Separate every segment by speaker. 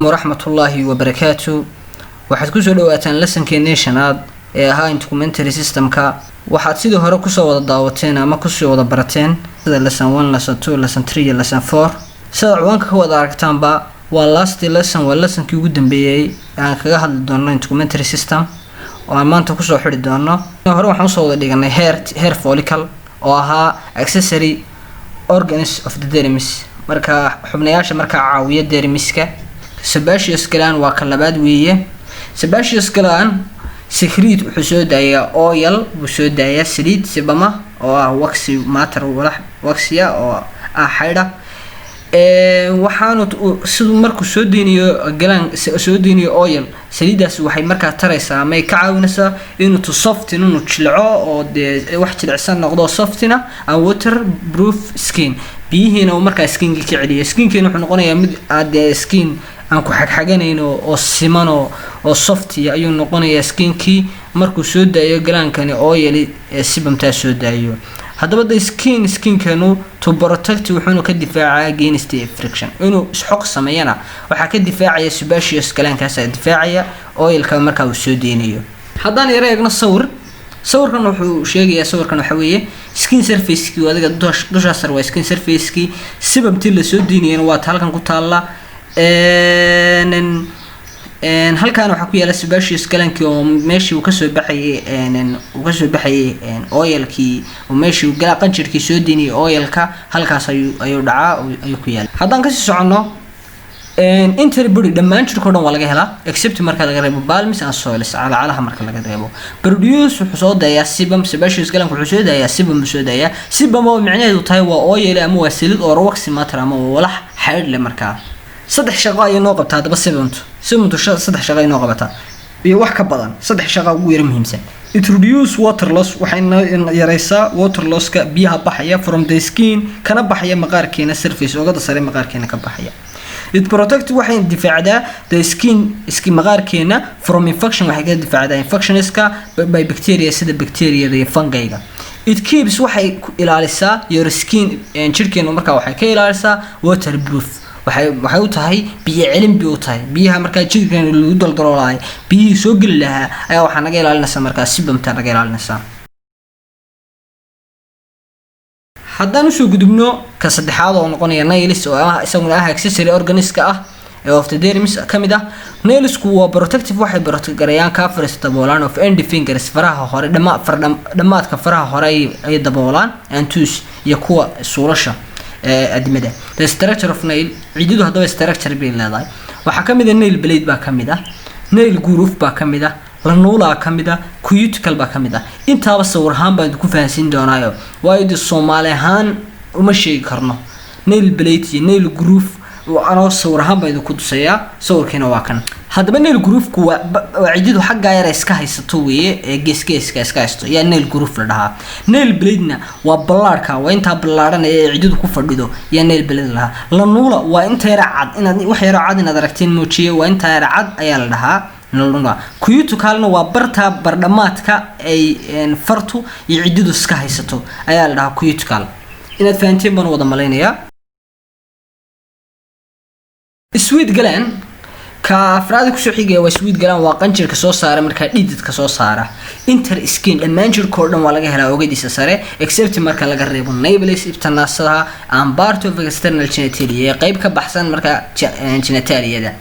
Speaker 1: ورحمة الله وبركاته. waxaad ku soo dhawaataan lesson-keena shanaad ee ahaa documentary system-ka. waxaad sidoo hore ku soo wada daawateen ama ku soo wada barateen sida lesson 1, lesson 2, lesson 3 iyo lesson 4. sida ciwaanka ka wada aragtaanba waa last lesson, waa lesson-kii ugu dambeeyay aan kaga hadli doono documentary system oo aan maanta ku soo xiri doono. hore waxaan soo wada dhiganay hair follicle oo ahaa accessory organs of the dermis, marka xubnayaasha marka caawiya dermiska. sebaceous gland waa kan labaad weeye. sebaceous gland secrete wuxuu soo daayaa oil, wuxuu soo daayaa saliid sebama oo ah waxy matter walax waxya oo ah xayda waxaanu sidoo markuu soo deeniyo gland soo deeniyo oil, saliidaas waxay markaa taraysaa ama ay ka caawinaysaa inuu to soften inuu jilco oo wax jilicsan noqdo softina and waterproof skin. biyihiina uu markaa skinka ka celiyo. skinkeena wuxuu noqonayaa mid skin aan ku xagxaganayno oo siman oo soft ayuu noqonayaa skinkii markuu soo daayo glandkani oil sibamta soo daayo. haddaba skinkeenu to protect wuxuu ka difaacaa against friction, inuu isxoq sameeyana waxa ka difaacaya sebaceous glandkaas difaacaya oilka marka uu soo deenayo. haddaan eegno sawirkan wuxuu sheegayaa sawirkan waxa weeye skin surface-kii wadaga dusha sare waa skin surface-kii, sibamtii la soo deenayna waa halkan ku taala. halkaan waxa ku yaala sebaceous glandkii oo meeshii uu ka soo baxayay oilkii oo meeshii uu qanjirkii soo deenayay oilka halkaas ayuu dhacaa ayuu ku yaala. haddaan ka sii socono entire body dhammaan jirka oo dhan waa laga helaa except marka laga reebo palms and soles, calaacalaha marka laga reebo. produce wuxuu soo daayaa sebum, sebaceous gland wuxuu soo daayaa sebum, soo daayaa sebum oo macnaheedu tahay waa oil ama waa saliid oo waxy matter ama walax xaydh leh. markaa saddex shaqo ay noo qabtaa hadaba sebumtu saddex shaqo ay noo qabataa iyo wax ka badan. saddex shaqo ugu yar muhiimsan. it reduce water loss, waxayna yareysaa water loss-ka biyaha baxaya from the skin kana baxaya maqaarkeena surface oogada sare maqaarkeena ka baxaya. it protect waxay difaacdaa the skin maqaarkeena from infection, waxay ka difaacdaa infectionska by bacteria sida bacteria iyo fungi-ga. it keeps waxay ilaalisaa your skin jirkeena marka waxay ka ilaalisaa waterproof, waxay u tahay biyo celin bay u tahay. biyaha marka jirkeena lagu daldaloolay biyo soo gali lahaa ayaa waxa naga ilaalinaysa marka sibamta naga ilaalinaysa. haddaan soo gudubno ka saddexaad oo noqonaya nails oo ah isaguna ah accessory organiska ah ee of the dermis kamid ah. nailsku waa protective, waxay protect garayaan ka first daboolaan of end fingers, faraha hore dhamaadka faraha hore ay daboolaan and toes iyo kuwa suulasha adimada. the structure of nail ciididu haddaba structure bay leedahay. waxa kamid ah nail blade baa kamid ah, nail groove baa kamid ah, lanuula kamid ah, cuticle baa kamid ah. intaaba sawir ahaan baan ku faahfaahin doonaayo waayo Soomaali ahaan uma sheegi karno. nail blade iyo nail groove waa sawir ahaan baan ku tusayaa. sawirkeena waa kan. haddaba nail groove-ku waa ciididu xagga yar iska haysato weeye ee geeska iska haysto yaa nail groove la dhahaa. nail blade-na waa ballaarka, waa inta ballaaran ee ciididu ku fadhido yaa nail blade la dhahaa. lanuula waa inta yar cad, inaad wax yar cad inaad aragteen muujiye waa inta yar cad ayaa la dhahaa. cuticle-na waa barta bardhamaadka ay fartu iyo ciididu iska haysato ayaa la dhahaa cuticle. inaad fahanteen baan wada maleynayaa. sweet gland ka afraad ku soo xigay waa sweet gland waa qanjirka soo saara marka dhididka soo saara. inter skin dhammaan jirka oo dhan waa laga helaa oogadiisa sare except marka laga reebo nables ibtanasaha and part of external genitalia qayb ka baxsan marka genitalia.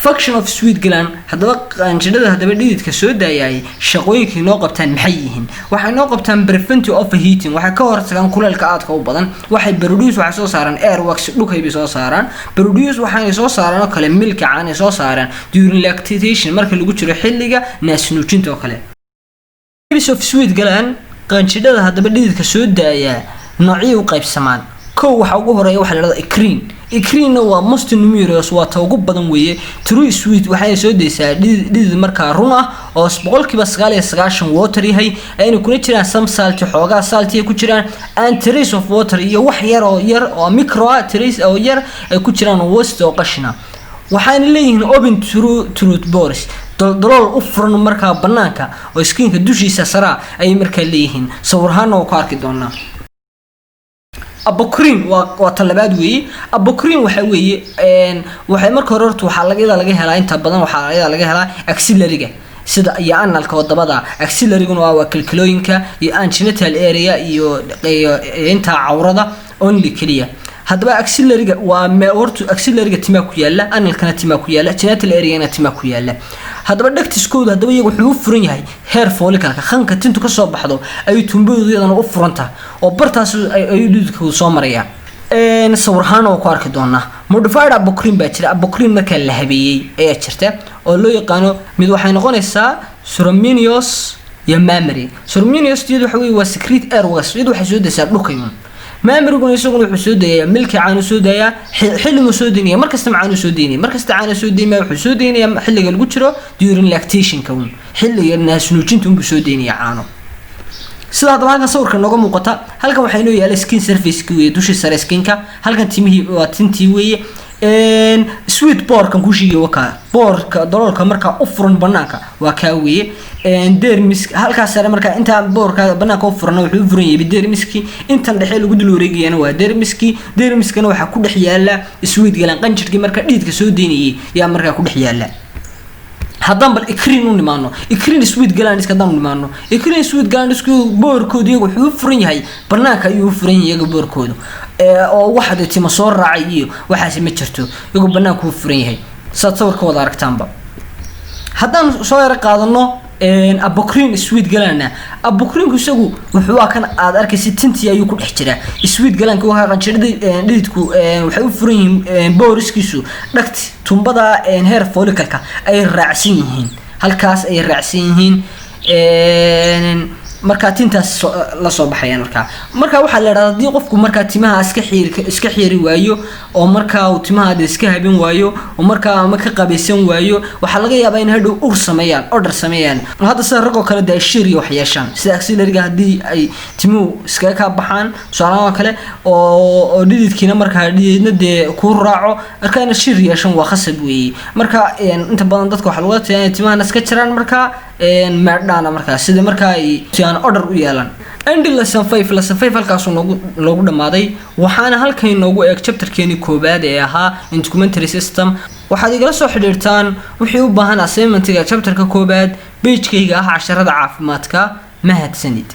Speaker 1: function of sweet gland haddaba qanjirada haddaba dhididka soo daayay shaqooyinkii noo qabtaan maxay yihiin? waxay noo qabtaan prevent overheating, waxay ka hortagaan kulaylka aadka u badan. waxay produce waxay soo saaraan air wax dhulkay bay soo saaraan. produce waxay soo saaraan oo kale milk caani soo saaraan during lactation marka lagu jiro xilliga naasnuujinta oo kale. types of sweet gland qanjirada haddaba dhididka soo daaya noocyo u qaybsamaan. kow waxa ugu horeeya waxa la yiraahdo eccrine. eccrine waa most numerous, waa ta ugu badan weeye. true sweet waxay soo deysaa dhidid marka run ah oo 99% water yahay ayna kuna jiraan some salt, xoogaa salt ku jiraan and trace of water iyo wax yar oo micro trace oo yar ay ku jiraan waste oo qashina. waxayna leeyihiin open through pores, dalool u furan marka banaanka oo skinka dushiisa sare ay markaa leeyihiin. sawirhaan oo ku arki doonaa. apocrine waa talabaad weeye. Apocrine waxa weeye waxay marka hore waxa laga helaa inta badan waxa laga helaa axillary-ga sida iyo analka wadabada. Axillary-guna waa kilkilooyinka iyo genital area iyo inta cawrada only kaliya. haddaba axillary-ga waa horta axillary-ga timaa ku yaala, analkana timaa ku yaala, genital area-na timaa ku yaala. haddaba dhagtiskooda haddaba iyagu wuxuu u furan yahay hair follicle-ka khanka tintu ka soo baxdo ay tumbadoodan u furanta oo bartaas ay dhididku soo marayaan. sawirhaan oo ku arki doonaa modified apocrine baa jira. apocrine marka la habeeyay ayaa jirta oo loo yaqaano mid waxay noqonaysaa suraminous iyo mammary. suraminous iyadu waxa weeye waa secret airways, iyadu waxay soo daysaa dhulkayun. maamriguna isaguna wuxuu soo dayaa milki caano soo dayaa xilliga soo deynaya markasta caano soo deynaya markasta caano soo deynaya wuxuu soo deynaya xilliga lagu jiro during lactation ka xilliga naasnuujinta uu soo deynaya caano. sida hadda halkan sawirka nooga muuqata halkan waxay noo yaala skin surface-ka weeye dushi sare skin-ka, halkan timihii waa tintii weeye. sweet board-kan ku shiiyo waka board-ka daloolka marka u furan banaanka waa ka weeye. dermis halkaas sare marka inta board-ka banaanka u furan wuxuu u furan yahay dermiski, inta dhexe lagu dul wareegayana waa dermiski. dermiskana waxa ku dhex yaala sweet galan qanjirkii marka dhiidka soo deynayay yaa marka ku dhex yaala. haddaan bal eccrine u nimaano eccrine sweet gland iska dam nimaano eccrine sweet gland isku boorkooda iyagu wuxuu u furan yahay banaanka ayuu u furan yahay boorkooda oo waxa tima soo raacay iyo waxaas ma jirto iyagu banaanka u furan yahay saad sawirka wada aragtaanba. haddaan soo yar qaadano apocrine sweet gland apocrine isagu wuxuu kan aad arkaysid tintii ayuu ku dhex jiraa. sweet gland waxa qanjirada dhididku waxay u furan yihiin booriskiisu dhagti tumbada hair follicle-ka ay raacsan yihiin halkaas ay raacsan yihiin marka tintaas la soo baxayaan marka waxa la yiraahdaa hadii qofku marka timaha iska xiiri waayo oo marka uu timaha iska habin waayo oo marka ma ka qabaysan waayo waxa laga yaabaa in hadhow order sameeyaan hadda sida rag oo kale da shiri wax yeeshaan sida axillary-ga hadii ay timuhu iska ka baxaan su'aalaha kale oo dhididkiina marka dhididna ku raaco marka shiri yeeshaan waa khasab weeye. marka inta badan dadka waxa lagu tayaa timaha iska jiraan marka maadana marka sida marka ay order u yeelan. lesson 5 halkaas loogu dhamaaday waxaana halkan inoogu eeg chapterkeeni koobaad ee ahaa documentary system. waxaad igala soo xiriirtaan wixii u baahan assignment-ga chapterka koobaad page-kayga ah casharada caafimaadka. mahadsanid.